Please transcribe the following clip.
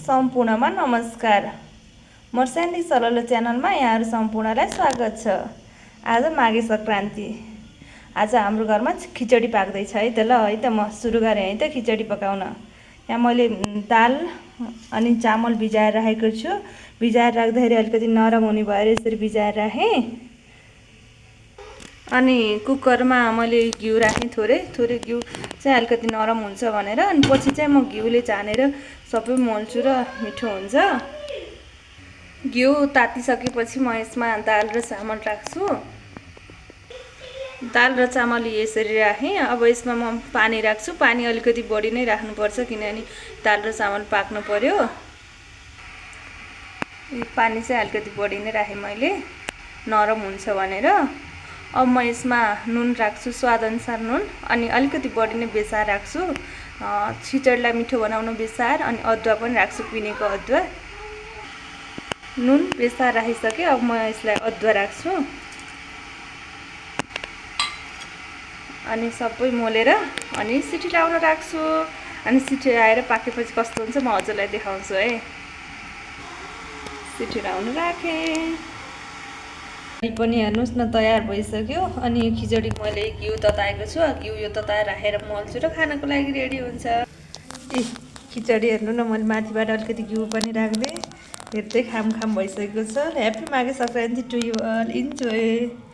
सम्पूर्णमा नमस्कार। मर्स्यान्डी सललो च्यानलमा यहाँहरू सम्पूर्णलाई स्वागत छ। आज माघे सङ्क्रान्ति। आज हाम्रो घरमा खिचडी पाक्दैछ है त। ल है त म सुरु गरेँ है त खिचडी पकाउन। यहाँ मैले दाल अनि चामल भिजाएर राखेको छु। भिजाएर राख्दाखेरि अलिकति नरम हुने भएर यसरी भिजाएर राखेँ। अनि कुकरमा मैले घिउ राखेँ, थोरै घिउ चाहिँ अलिकति नरम हुन्छ भनेर। अनि पछि चाहिँ म घिउले छानेर सबै मोल्छु र मिठो हुन्छ। घिउ तातिसकेपछि म यसमा दाल र चामल राख्छु। दाल र चामल यसरी राखेँ। अब यसमा म पानी राख्छु। पानी अलिकति बढी नै राख्नुपर्छ किनभने दाल र चामल पाक्नु पर्यो। पानी चाहिँ अलिकति बढी नै राखेँ मैले, नरम हुन्छ भनेर। अब म यसमा नुन राख्छु, स्वादअनुसार नुन, अनि अलिकति बढी नै बेसार राख्छु। खिचडीलाई मिठो बनाउनु बेसार, अनि अदुवा पनि राख्छु, पिनेको अदुवा। नुन बेसार राखिसकेँ। अब म यसलाई अदुवा राख्छु अनि सबै मोलेर अनि सिटी लाउन राख्छु। अनि सिटी आएर पाकेपछि कस्तो हुन्छ म हजुरलाई देखाउँछु है। सिटी लाउन राखेँ पनि हेर्नुहोस् न, तयार भइसक्यो। अनि यो खिचडी मैले घिउ तताएको छु। घिउ यो तताएर राखेर मोल्छु र खानको लागि रेडी हुन्छ। खिचडी हेर्नु न, मैले माथिबाट अलिकति घिउ पनि राख्दै हेर्दै खाम भइसकेको छ। Happy Maghe Sankranti to you all. Enjoy.